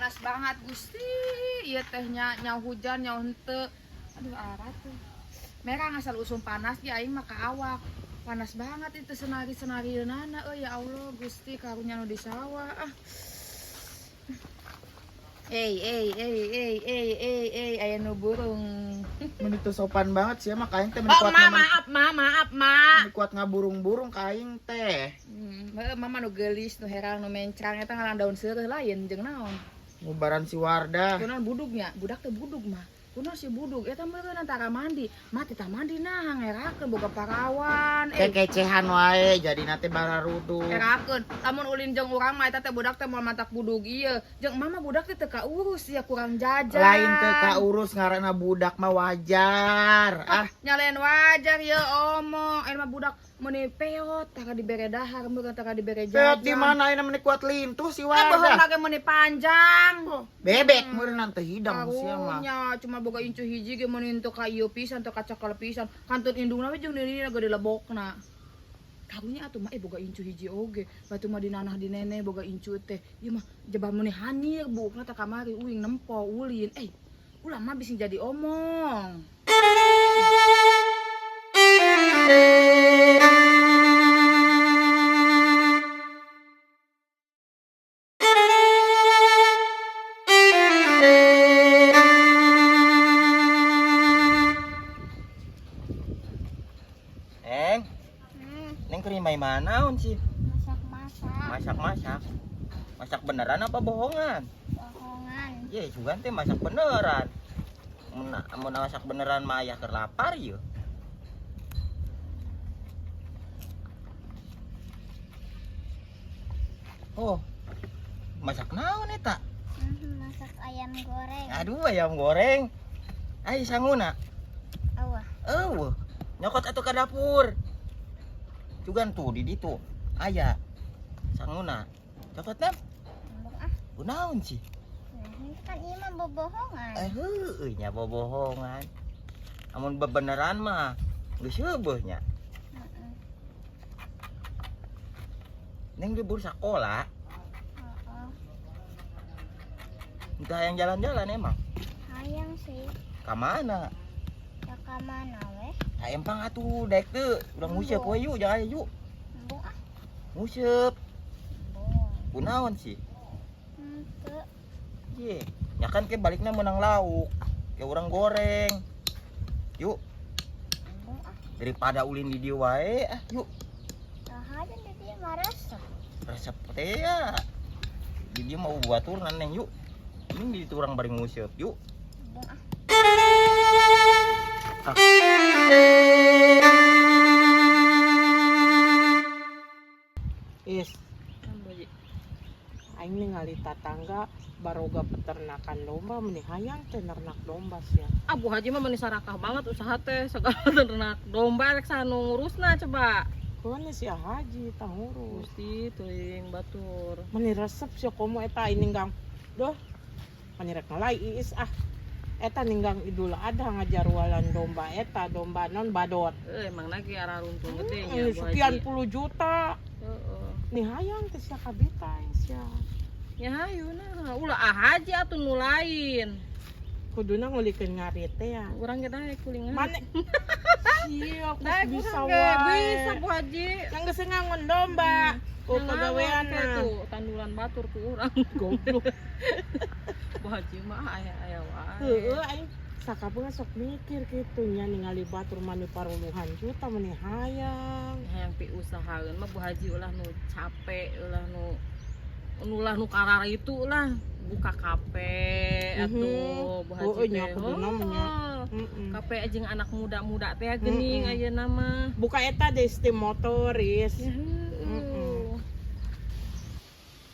panas banget Gusti. Ieu teh nya hujan nya henteu. Aduh arah tuh. Merah asal usum panas di aing mah ka awak. Panas banget itu senari-senarieunana ya Allah Gusti karunya nu di sawah. Aya nu burung. Mun itu sopan banget sih mah kaing teh Oh, maaf, Ma. kuat ngaburung-burung kaing teh. Mama nu geulis nu herang nu mencrang eta ngaran daun seureuh lain jeung naon? Ngubaran si Wardah. Kunaon budugnya? Budak teh budug mah. Kunaon si budug eta meureun antara mandi. Mah teh mandi nah ngerakeun boga parawan. Kekecehan wae jadi nate bararudu. Ngerakeun. Lamun ulin jeung urang mah eta teh budak teh moal matak budug ieu. Jeung mama budak teh teu kaurus ya kurang jajan. Lain teu kaurus ngaranna budak mah wajar. Nyalain wajar ya omong. Mah budak meuni peot taka dibere dahar meureun taka dibere jajan. Peot di mana ayeuna meuni kuat lintuh si Bohong Wardah. lagi meuni panjang. Bebek meureun teh hidang sia mah. Karunya cuma boga incu hiji ge meuni teu ka ieu pisan teu ka cakal pisan. Kantun indungna we jeung dina gede lebokna. Karunya atuh mah boga incu hiji oge. Batu mah dinanah di nene boga incu teh. Ieu mah jebah meuni hanir bukna teh kamari uing nempo ulin. Ulah mah bisa jadi omong. Neng kerimai manaon sih? Masak-masak. Masak beneran apa bohongan? Bohongan. Ye, sugan teh masak beneran. Mun masak beneran mah aya keur lapar ieu. Oh. Masak naon eta? Masak ayam goreng. Aduh, ayam goreng. Ai sanguna. Awah. Nyokot atuh ka dapur. Cugan tuh di ditu aya sanguna. Cokotna? Kunaon sih? Kan ieu mah bobohongan. Heueuh nya bobohongan. Amun bebeneran mah geus heueuh nya. Neng libur sakola. Entah yang jalan-jalan emang. Hayang sih. Ka mana? Ka mana weh? Hayang pang atuh daek teu. Urang nguseup we yuk, jangan yuk. Embung Nguseup. Embung. Kunaon sih? Henteu. Ye, nya kan ke balikna menang lauk. Ke urang goreng. Yuk, Embung daripada ulin di dieu wae, yuk. Saha dan dia mah resep. Resep teh ya. Di dieu mau buat turunan neng yuk. Ini di urang bari nguseup, yuk. Embung Is, aing ningali tatangga baroga peternakan domba meuni hayang teh ternak domba sia. Bu Haji mah meuni sarakah banget usaha teh segala ternak domba rek sanu ngurusna coba. Kumaha sia haji tah ngurus. Gusti teuing batur. Meuni resep sia komo eta ninggang. Doh. Panirek ngalai iis eta ninggang Idul Adha ngajarwalan domba eta domba non badot. Emang lagi arah runtung gede nya Bu Sekian Haji. puluh juta. Nih hayang teh sia kabita sia. Ya hayu nah, ulah haji atuh nu lain. Kuduna ngulikeun ngarit teh ya. Urang ge daek kulingan. Mana? Iya, aku Daek bisa urang ge wae. bisa Bu Haji. Yang geus ngangon domba. Oh, pagaweanna. Tuh tanduran batur ku urang. Goblok. Bu Haji mah aya wae. Heeh, aing sakabeung sok mikir kitu nya ningali batur mani paruluhan juta meni hayang. Hayang pi usahaeun mah Bu Haji ulah nu capek, ulah nu karar itu lah buka kafe atuh Bu Haji. Oh, nya kuduna mah nya. Kafe jeung anak muda-muda teh geuning ayeuna mah. Buka eta deh steam motoris.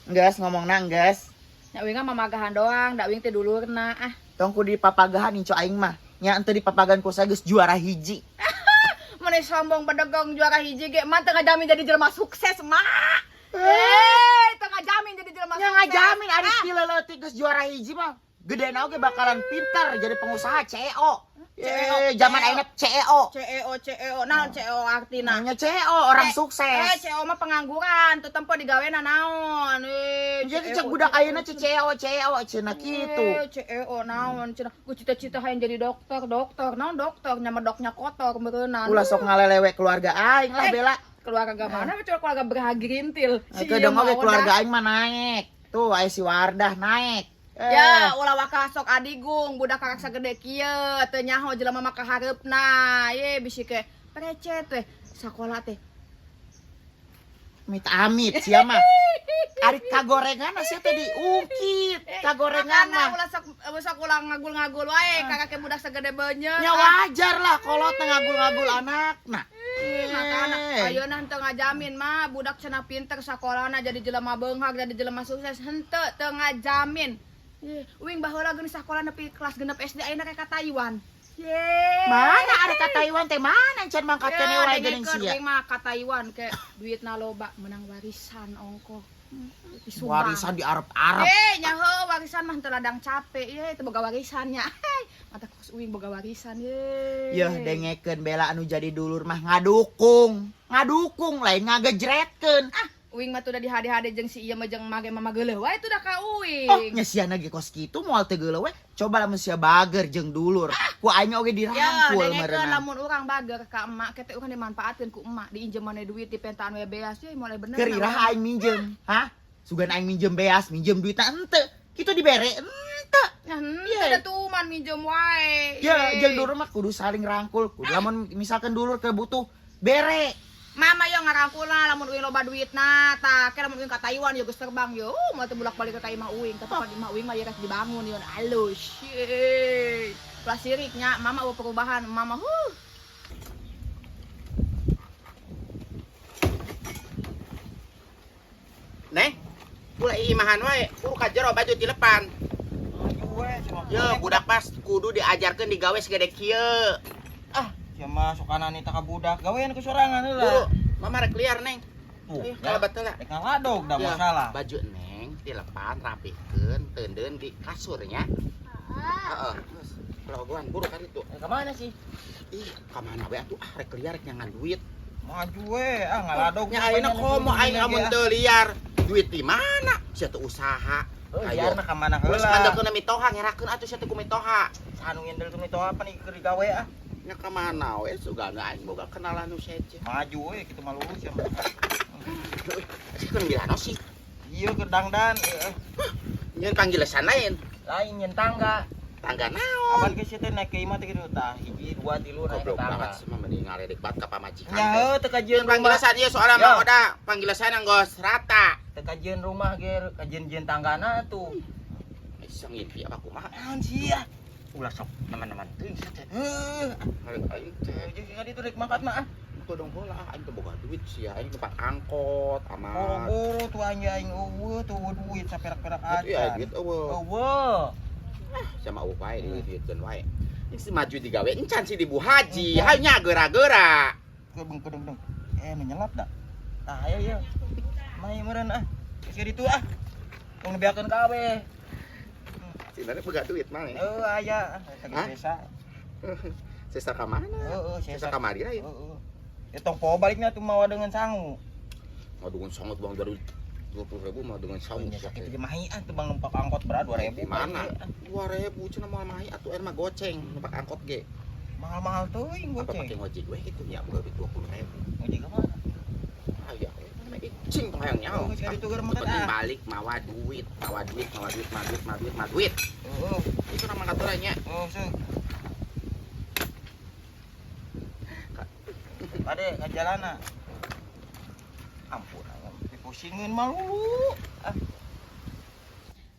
Enggeus ngomongna enggeus. Nya wing mah mamagahan doang, da wing teh dulurna Tong ku di papagahan inco aing mah. Nya ente di papagahan ku saya geus juara hiji. Mane sombong pedagang juara hiji ge mah teu ngajamin jadi jelema sukses mah. Teu ngajamin jadi jelema Nya sukses. ngajamin ari ti leuleut geus juara hiji mah. Gedena oge bakalan pintar jadi pengusaha CEO. zaman ayeuna CEO. CEO, naon CEO artina? Namanya CEO, orang sukses. CEO mah pengangguran, tuh tempo digawena naon. Jadi cek budak ayeuna CEO cenah kitu. CEO naon cenah. Ku cita-cita hayang jadi dokter, naon dokter nya medoknya kotor meureunnan. Ulah sok ngalelewe keluarga aing lah bela. Keluarga mana mah keluarga beragrintil. Kedeng oge keluarga aing mah naik. Tuh aya si Wardah naik. Ya, ulah wakasok adigung budak karaksa gede kieu teu nyaho jelema mah kahareupna. Ye bisi ke precet teh sakola teh. Amit sia mah. Ari kagorengan sia teh diungkit. Kagorengan mah. Ulah sok ulah ngagul-ngagul wae kakak budak sagede beunyeut. Ya wajar lah kolot ngagul-ngagul anakna. Makana ayeuna henteu ngajamin mah budak cenah pinter sakolana jadi jelema beunghag jadi jelema sukses henteu teu ngajamin. Uing baheula geus sakola nepi kelas 6 SD ayeuna ka Taiwan. Mana ada ka Taiwan teh mana can mangkat keneh wae geuning sia. Uing mah ka Taiwan ke duitna loba menang warisan ongko. Warisan di Arab-Arab. Nyaho warisan mah teu ladang capek ye teu boga warisannya. Mata kos uing boga warisan ye. Yeuh dengekeun bela anu jadi dulur mah ngadukung lain ngagejretkeun. Uing mah tuh udah dihade-hade jeung si ieu mah jeung mage mama geuleuh wae tuh da ka uing. Oh, nya siana ge kos kitu moal teu geuleuh we. Coba lamun sia bager jeung dulur. Ku aing oge dirangkul meureunna. Ya, dengekeun lamun urang bager ka emak kete urang dimanfaatkeun ku emak, diinjem maneh duit dipentaan we beas ye mulai bener. Keur iraha aing minjem, hah? Sugan aing minjem beas, minjem duitna henteu. Kitu dibere henteu. Nah, ada tuman minjem wae. Ya, jeung dulur mah kudu saling rangkul. Kudu lamun misalkan dulur teu butuh bere. Mama yo ngarangkulna lamun uing loba duitna, tah kira lamun uing ka Taiwan yo geus terbang yo, mau teu bolak-balik ka imah uing, tapi pagi imah uing mah ya rek dibangun yo alus. Ulah siriknya, mama eueuh perubahan, mama Neng, ulah imahan wae, kudu ka jero baju di depan. Yo, budak pas kudu diajarkeun digawe segede kieu. Ya masuk kanan eta ka budak, gawean ku sorangan heula. Buru, mama rek liar, Neng. Tuh, Kalau betul lah. rek ngaladog da Ya, masalah. baju Neng dilepan rapikeun, teundeun di kasurnya. Heeh. Logoan buru kan itu. Ka mana sih? Ih, ka mana we atuh rek liar rek nyangan duit. Maju we, ngaladog. Nya ayeuna komo aing amun teu liar. Duit di mana? Sia teu usaha. Ayo na ka mana Terus heula. mandakeun mitoha ngerakeun atuh sia teu ku mitoha. Anu ngendel tu mitoha apa nih keur digawe ah. Nya ka mana we sugana aing boga kenalan nu seje. Maju we kitu mah lurus ya. Sikeun bilano sih. Ieu keur dangdan. Nyeun panggilesan lain. Lain nyen tangga. Tangga naon? Apan geus teh naik ke imah teh kitu tah 1 2 3 naik ke Goblok tangga. banget sih mending ngaledek banget ka pamajikan. Nya heuh teu Jeung kajieun rumah. panggilesan ieu soalna Ya. mah oda panggilesan yang geus rata. Teu kajieun rumah ge kajieun tanggana tuh. Iseng ngimpi apa kumaha? Naon sih ya? Ulah sok teman-teman teuing saja. Aing teh Jeung ka ditu rek mangkat mah ah. todong heula aing teh boga duit sia aing tempat angkot aman. Boro-boro tuh anjing eueuh tuh duit saperak-perak Atuh ya acan. duit eueuh. Eueuh. Sama eueuh wae dieukeun wae. Ini si maju digawe encan si dibu haji, hanya geura-geura. Kedeng. Menyelap dah. Tah aya ieu. Mai meureun ah. Geus ditu ah. Tong nebiakeun ka we. Sebenarnya boga duit mah. Aya. Hah? Desa. Sesa ka mana? Heeh, Sesa kamari lain. Heeh. Ya tong poho baliknya tuh mawa dengan sangu. Mau dengan sangat bang dari 20.000 mau dengan sangat. Nya sakit ge mahi ah teu bang numpak angkot berat 2.000. Di mana? 2.000 cenah moal mahi atuh mah goceng numpak angkot ge. Mahal-mahal teuing Apa pakai goceng. ngojek we itu ya boga duit 20.000. Ngojek ka mana? Ah ya, cing hayang nyaho. Geus ka ditu keur makan Penting ah. balik mawa duit. Heeh. Itu nama katurannya. Oh, seuh. Pade ka jalana. Ampun, dipusingin malu. Ah,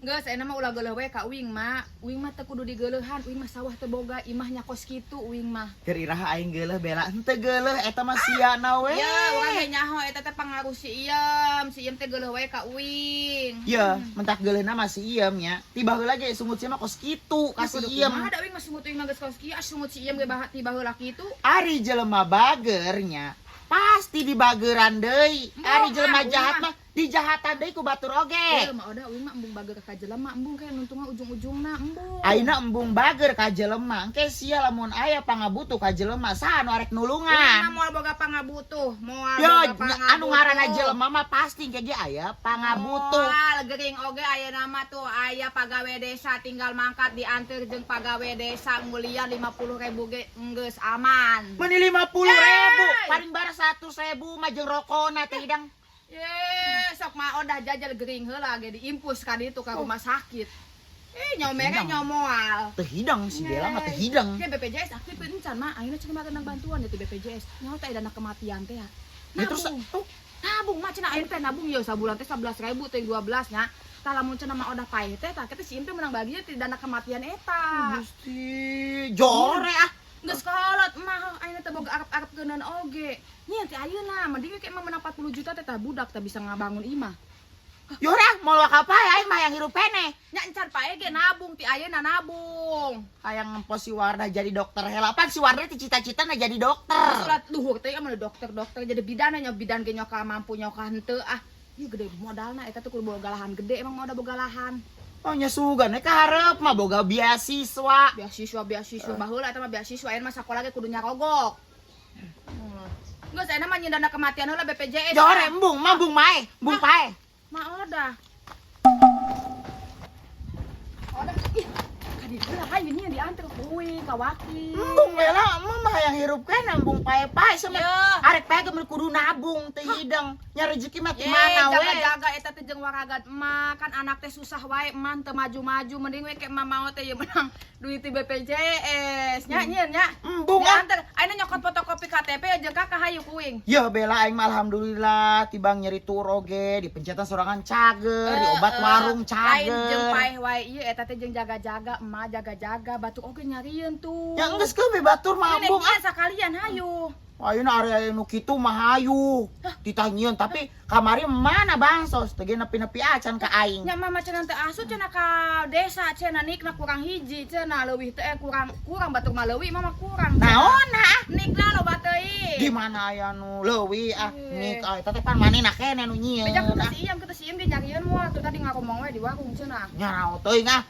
Geus ayeuna mah ulah geuleuh we ka uing mah. Uing mah teu kudu digeuleuhan, uing mah sawah teu boga, imah nya kos kitu uing mah. keur iraha aing geuleuh bela henteu geuleuh eta mah siana we. Ya, urang ge nyaho eta teh pangaruh si iem teh geuleuh we ka uing. Iya, mentak geuleuhna mah si iem nya. Tiba heula ge sungut si mah kos kitu ka si iem. Ada uing mah sungut uing mah geus kos kieu, sungut si iem ge tiba heula kitu. Ari jelema bagernya pasti di bageran deui. Ari jelema jahat mah dijahatan deui ku batur oge. Mah udah uing mah embung bager ka jelema embung kayak nuntungna ujung-ujungna embung. Ayeuna embung bager ka jelema, engke sia lamun aya pangabutuh ka jelema saha nu arek Uing mah nulungan. moal boga pangabutuh, moal Yo, boga pangabutuh. anu ngaranna jelema mah pasti ge aya pangabutuh. Moal gering oge aya nama tuh aya pagawe desa tinggal mangkat diantar jeung pagawe desa nguliah 50.000 ge geus aman. Meni 50.000, paling bara 100.000 mah jeung rokona teh hidang. Sok mah udah jajal gering heula ge diimpus ka ditu ka rumah sakit. Nyomere nyomoal. Teh hidang si Bella mah teh hidang. Ke BPJS aktif encan mah ayeuna cenah makan bantuan itu BPJS. Nyaho teh dana kematian teh ya. Ya terus Nabung mah cenah ayeuna teh nabung ya sabulan teh 11.000 teh 12 nya. Tah lamun cenah mah udah paeh teh tah kita si Impe menang bagian ti dana kematian eta. Gusti jore ah. Geus kolot mah ayeuna teh boga arep-arep geunan oge. Nya teh ayeuna mending kayak mah menang 40 juta teh tah budak teh bisa ngabangun imah. Jore ah moal wakapae aing mah yang hirup pene. Nya encan pae ge nabung ti ayeuna nabung. Hayang ngempo si Wardah jadi dokter heula. Pan si Wardah teh cita-citana jadi dokter. Surat luhur teh mah dokter jadi bidan nya bidan ge nyoka mampu nyoka henteu ah. Ieu gede modalna eta teh kudu boga lahan gede emang mau ada boga lahan. Oh nya sugan we kaharep mah boga beasiswa. Beasiswa baheula eta mah beasiswa ayeuna mah sakola ge kudu nyarogok. Geus ayeuna mah nyeun dana kematian heula BPJS. Jore embung mah embung mae, embung pae. Mah odah. Odah ih kadi heula hayu nya diantar kuing ka wakil. Embung Bella mah yang hirup kan embung pae-pae sama Yeuh. arek pae ge kudu nabung teh hidang. Nya rezeki mah ti Ye, mana we. jaga-jaga eta teh jeung waragat emak kan anak teh susah wae eman teu maju-maju mending we ke emak mau teh ye menang duit di BPJS nya nyieun nya. Embung ah. Diantar ayeuna nyokot fotokopi KTP jeung kakak hayu kuing. Ya Bella aing mah alhamdulillah tibang nyeri tur oge dipencetan sorangan cager, diobat warung Lain jeung cager. paeh wae ieu eta teh jeung jaga-jaga emak jaga-jaga batuk oge nyarieun tuh. Ya geus keume batur mah embung ah. Sakalian hayu. Ayeuna area nu kitu mah hayu. Ditanyieun tapi kamari mana bansos teh ge nepi-nepi acan ka aing. Nya mah cenah teu asup cenah ka desa cenah nikna kurang hiji cenah leuwih teh kurang batur mah leuwih mah kurang. Naonna ah? Nikna loba teuing. Di mana aya nu leuwih ah nik eta teh pan manehna kene nu nyieun. Bejak Ah. kita si Iem ge nyarieun moal tuh tadi ngomong we di warung cenah. Nyarao teuing ah.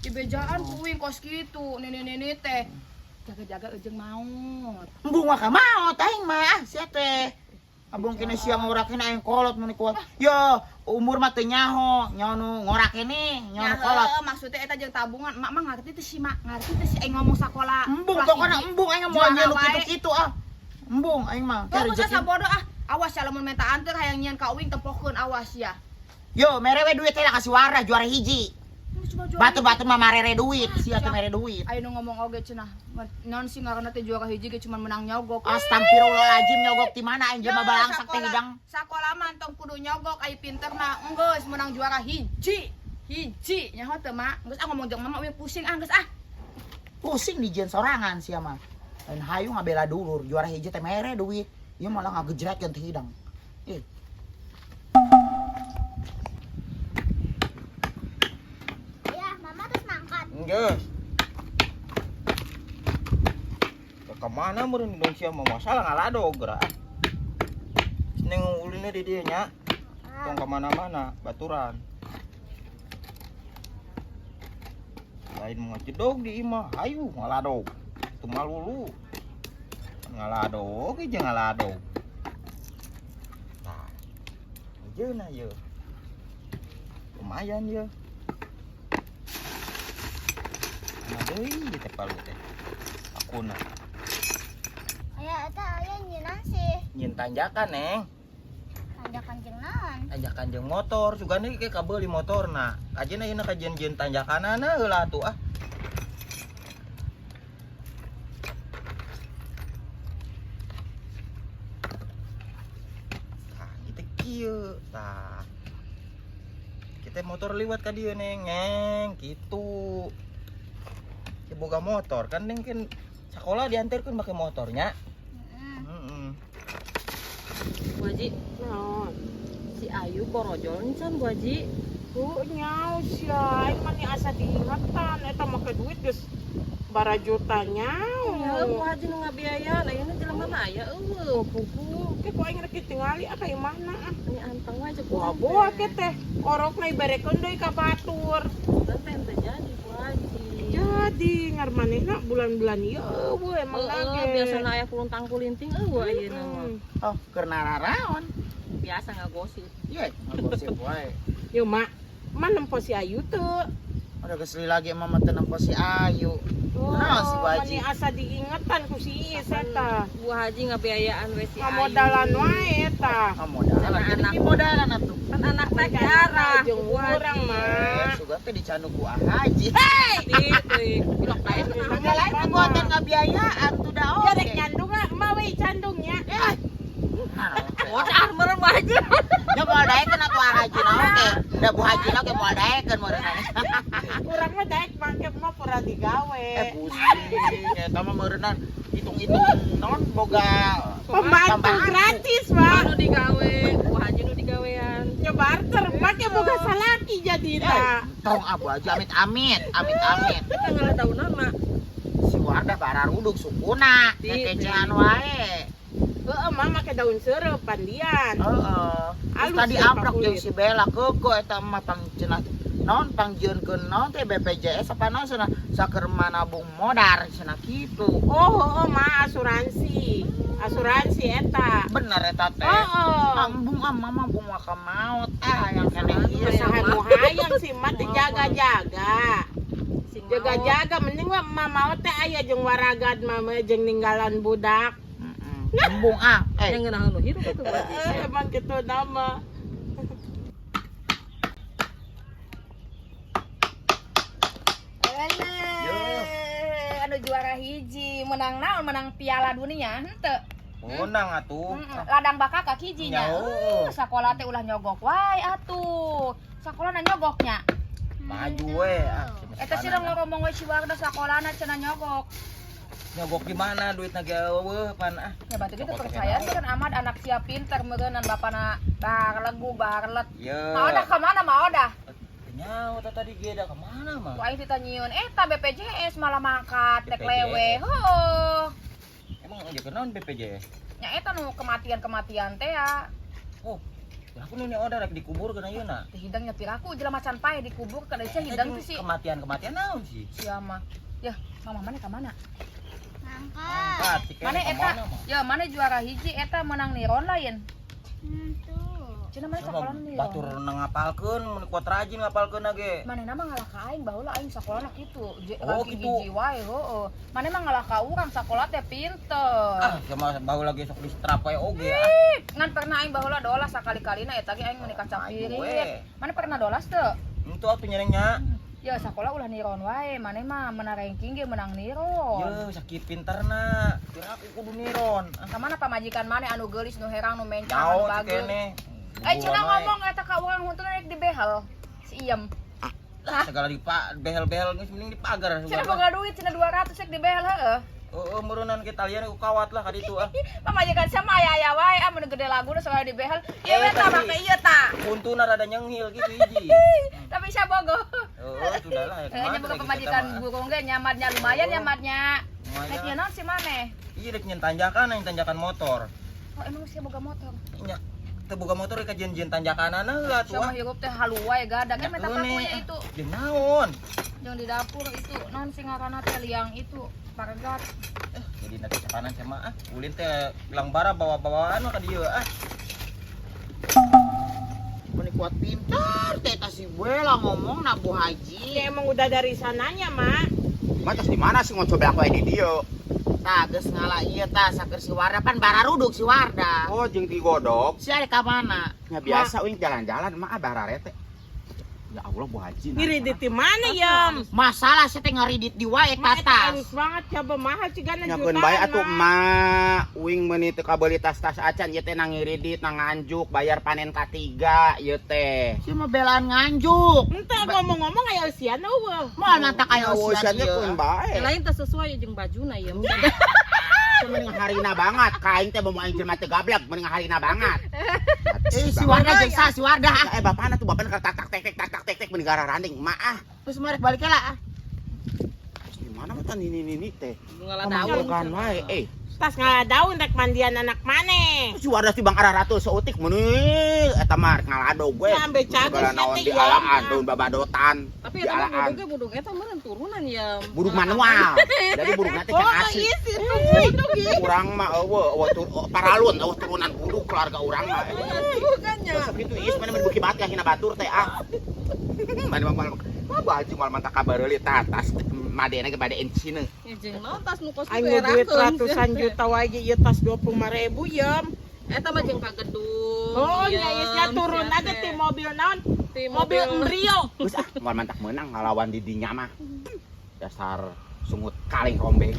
Di bejaan kuing kos kitu nini teh. Jaga-jaga eujeng maot. Embung mah ka maot aing mah ah sia teh. Abung kene sia ngorakeun aing kolot mun kuat. Yo, umur mah teu nyaho, nyaho nu ngorakeun nyaho nu kolot. Maksudnya eta jeung tabungan, mak mah ngarti teh si mak, ngarti teh si aing ngomong sakola. Embung pokona embung aing moal Juara nyieun wae. kitu-kitu ah. Embung aing mah. Kau usah sabodo ah. Awas ya lamun minta anter hayang nyieun ka uing tempokeun awas ya. Yo, mere we duit teh kasih Wardah juara hiji. Batur-batur mah marere duit, sia teh mere duit. Ayo nu ngomong oge cenah. Naon sih ngaranna teh juara hiji ge cuman menang nyogok. Astagfirullahaladzim nyogok di mana aing jelema balangsak teh hidang. Sakola mah tong kudu nyogok ai pinter mah enggeus menang juara hiji. Hiji nyaho teu mah. Geus ngomong jeung mama we pusing geus ah. Pusing dijieun sorangan sia mah. Lain hayu ngabela dulur, juara hiji teh mere duit. Ieu malah ngagejretkeun teh hidang. Ih. Ya, mama terus mangkat. Geus. Kemana meureun Indonesia mah masalah ngalado geura. Neng ulinnya di dieu nya. Tong kemana-mana baturan. Lain mau jedog di imah, hayu ngalado. Teu malulu. Ngalado ge jeung ngalado. Nah. Ajeuna yeuh. Lumayan yeuh. Nah deui di teh palu teh. Akuna. Aya eta aya nyieun sih. Nyin tanjakan neng. Tanjakan jeung naon? Tanjakan jeung motor sugana ge kabel di motorna. Ajeuna ieu kajian-jian tanjakanana heula atuh ah. Tah kitu kieu tah. Kita motor liwat ka dieu neng kitu. Ki boga motor kan neng kan sekolah diantarkeun make motornya. Heeh. Bu Haji, naon? Si Ayu borojol encan Bu Haji. Nyaos ya, aing mah asa diingatan eta make duit geus sabara jutanya. Ya, Bu Haji nu ngabiayaan, ayeuna jelema mah aya eueuh. Oke, kok aing rek tingali kayak mana ah. Ini anteng aja Bu Haji. Buah ke teh. Orokna ibarekeun deui ka batur. Teh teh jadi Bu Haji. Jadi ngarmanehna bulan-bulan ieu we emang lagi. Biasana aya kulunting kulinting eueuh ayeuna mah. Oh, karena raraon. Biasa ngagosip. Iya, ngagosip wae. Yo mak, mana nempo si Ayu tuh? Udah keseli lagi mama tenang si Ayu. Nah, si Bu Haji. Mani asa diingetan ku si Iis eta. Bu Haji ngabiayaan we si Ayu. Ngamodalan wae eta. Modalan jadi Anak. di modalan atuh. Kan anak jarah Jeung urang mah. Suga teh dicandu ku Haji. Gitu, bilok lain Agak lain teh buatan ngabiayaan tuh dah oke. Jarek nyandung mah we candungnya. modal meureun Bu Haji. Ya mau daekeun atuh Haji na oke. Da Bu Haji na oke mau daekeun meureunana. Urang mah daek mangke mah pura digawe. Pusing eta mah meureunana hitung-hitung naon boga Pembantu gratis, Pak. Nu digawe, Bu Haji nu digawean. Ya barter, make boga salaki jadina. Tong Abu Haji amit-amit, amit-amit. Kita ngaladaunan mah. Si Wardah bararuduk sukuna, tetecehan wae. Heeh, mah make daun seureuk pandian. Heeh. Terus Alus tadi ya, aprak Pak jeung Kulit. si Bella keuko eta mah pangcenah naon pangjieunkeun naon teh BPJS apa naon cenah saker manabung modar cenah kitu. Oh, heeh, mah asuransi. Asuransi eta. Bener eta teh. Heeh. Ambung mama bung ka maut yang keneh ieu Sahan nu hayang si mat jaga-jaga. Sing Jaga-jaga mending mah mama teh aya jeung waragad mama jeung ninggalan budak. Ambung yang ngeunaheun nu hirup atuh Bu Haji. Emang kitu nama. Anu juara hiji, menang naon, menang piala dunia, henteu. Menang atuh. Ladang bakakak hijinya. Nyaho. Sakola teh ulah nyogok wae atuh. Sakolana nyogoknya. Maju we. Eta sih ngomong we si Wardah sakolana cenah nyogok. Nyogok di mana duitna ge eueuh pan ah. Ya batu gitu percaya kan amat anak sia pinter meureunnan bapana bahar legu bahar let. Ye. Mau dah ka mana mau dah? Nyaho tadi ge da ka mana mah? Ku aing ditanyieun eta BPJS malah mangkat tek BPJS. lewe. Heuh. Emang aja kenaon BPJS? Nya eta nu kematian-kematian teh ya. Oh. Ya aku nu order rek dikubur kana yeuna. Teh hidang nyetir aku jelema can pae dikubur kada sia hidang teh sih. Kematian naon sih? Sia mah. Ya, mama mana ka mana? Mangkat. Angkat, Mana eta? Ya, mana juara hiji eta menang niron lain. Tuh. Cenah mana Coba sakola niron. batur ngapalkeun, mun kuat rajin ngapalkeun ge. Mana nama ngalah ka aing baheula aing sakolana kitu. Oh, Ranking kitu. hiji wae, heueuh. Mana mah ngalah ka urang sakola teh pinter. Ah, sama baheula ge sok di strap wae oge ah. Ngan pernah aing baheula dolas sakali-kalina eta ge aing meuni kaca piring. Mana pernah dolas teu? Itu atuh nyerengnya. Ya sakola ulah niron wae, mana mah menang ranking ge menang niron. Ye, sakit pinterna. Kira aku kudu niron. Ka mana pamajikan mana anu geulis nu herang nu mencang Nyaho anu cek bagus. kene. Cenah ngomong eta ka urang huntuna rek dibehel. Si Iem. Segala behel-behel geus mending dipagar. Cenah boga duit cenah 200 rek dibehel heueuh. Heeh, meureunnan ke talian ku kawat lah ka ditu ah. Pamajikan sama aya-aya wae mun gede laguna soalnya dibehel. Ieu we tah make ieu tah. Untuna rada nyenghil gitu hiji. Tapi sia bogo. Heeh, sudah lah ya. Nya boga pamajikan burung ge nyamatnya lumayan nyamatnya. Lumayan. Nek ieu naon si maneh? Iya rek nyen tanjakan, yang tanjakan motor. Oh emang sia boga motor. Nya teu boga motor ka jen-jen tanjakanana heula tuh. Sama hirup teh halu wae gadag kan meta pakunya itu. Jeung naon? Yang di dapur itu naon sing ngaranna teh liang itu paregat. Jadi nanti capanan sama ah. Ulin teh bilang bara bawa-bawaan mah ka dieu ah. Meni kuat pintar teh eta si Bella ngomong na Bu Haji. Ya emang udah dari sananya, Mak. Matas di mana sih ngocoblak wae di dieu? Tah geus ngalah ieu tah saker si Wardah pan bararuduk si Wardah. Oh, jeung digodok. Si ari ka mana? Ya biasa uing jalan-jalan mah bararete. Ya Allah Bu Haji. Ngiridit di mana, Yam? Masalah saya teh ngaridit di wae Mak, eta tatas. halus banget, coba mahal cigana Nyakeun bae atuh emak. Uing meuni teu kabeuli tas-tas acan ieu teh nang ngiridit nang nganjuk bayar panen katiga ieu teh. Si mah belaan nganjuk. Entah ngomong-ngomong aya usian eueuh. Moal mantak aya Oh, usian usianya ieu. keun bae. Lain teh sesuai jeung bajuna ya. Mending harina banget. Kain teh mau aing jelema teh gablek, mending harina banget. Si Wardah jeung sa si Wardah. Bapana tuh bapana tak tak tek tek tak tak tek tek mending gara randing. Maah. Terus merek balik lah. Gimana Mana mah tan ini teh. Bunga Pamangkal kan wae. Tas ngadaun rek mandian anak maneh. Si waras di Bang Arah Ratu seutik meuni eta mah ngalado gue. Ya, ambe cages Segala naon nanti di ya. alaan daun babadotan. Tapi Di eta mah alaan. budugnya budug eta meureun turunan ya. Burung manual. Jadi burung nanti Oh, can asli. iya sih itu budug ya. Urang mah paralun turunan buduk keluarga urang mah. Bukannya. Terus gitu is mana beuki baat ya hina batur teh ah. Mana mah baju mal mantap kabareuli tatas madena ke bade encina. Ya jeung naon tas nu kos Aing duit ratusan juta wae ieu tas 25.000 ya. Eta mah jeung ka gedung. Oh, Iem, nyaisnya turun sia aja teh. ti mobil naon? Ti Mobil Embrio. Geus ah moal mantak meunang ngalawan di dinya mah. Dasar sungut kaling rombeng.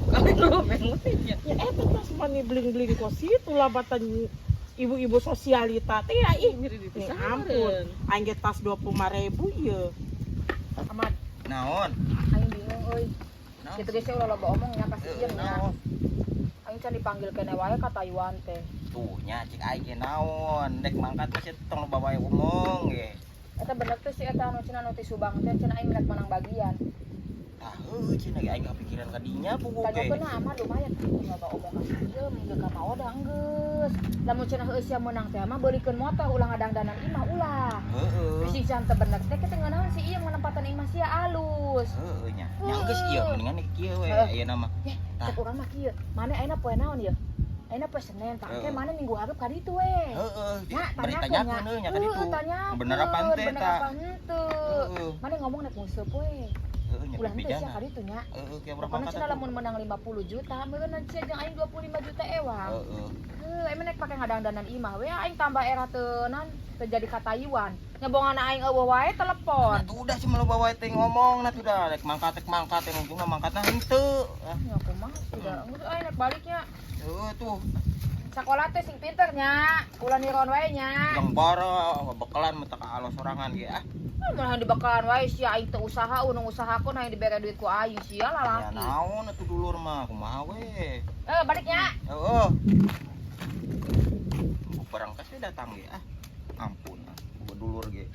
Kali lu pengusinya. Ya eta tas mani bling-bling kos itu labatan ibu-ibu sosialita teh ya ih. Ngiri Nih dipisah. ampun. Aing ge tas 25.000 ya. Amat, Naon? aing bingung euy. Naon? Kitu geus ulah loba omong nya pasti ieu nya. Naon? Aing can dipanggil kene wae ka Taiwan teh. Tuh nya cik aing ge naon? Dek mangkat masih tong loba wae omong ge. Eta bener teh si eta anu cenah nu ti Subang teh cenah aing menak menang bagian. Tah heuh cenah ge aing kepikiran ka dinya puguh ge. Tanyakeun mah lumayan loba omong ka ieu minggu ka maoda geus. Lamun cenah heuh sia meunang teh mah beulikeun motor ulah ngadangdanan imah ulah. Heeh. Bisi can teu bener teh kita ngeunaheun si ieu nganempatan imah sia alus. Heeh nya. Nya geus ieu mendingan nek kieu we ayeuna mah. Cek urang mah kieu. Mane ayeuna poe naon ieu? Ayeuna poe Senen, pangke Heeh. mane minggu hareup ka ditu we. Heeh. Nya, Bari tanyakeun tanyakeun heuh nya ka ditu. tanyakeun. Bener apa henteu Bener eta? apa henteu? Heeh. Mane ngomong nek museup we. Heeh nya Ulah henteu sia pijana. ka ditu nya. Heeh ke urang Pokona mangkat. cenah lamun menang 50 juta, meureun cia jeung aing 25 juta ewang. Heeh. Emang nek pake ngadangdanan imah we aing tambah era teunan terjadi ka Taiwan. Nyebongan aing eueuh wae telepon. Nah, tuh udah cuma lo bawa teh ngomong nah tuh udah rek mangkat teh ujungna mangkatna henteu. Ah, Ya kumaha udah geus aing nek baliknya. heuh tuh Sakola teh sing pinter nya, ulah niron wae nya. yang bara bekalan mata ka alos sorangan ge ah. Mun dibakalan wae sia aing teu usaha, unung usahakeun hayang dibere duit ku aing sia Ya lalaki. naon atuh dulur mah kumaha we. Baliknya. Heeh. Barang kasih datang ge ah. Ampun ah. Gua dulur ge.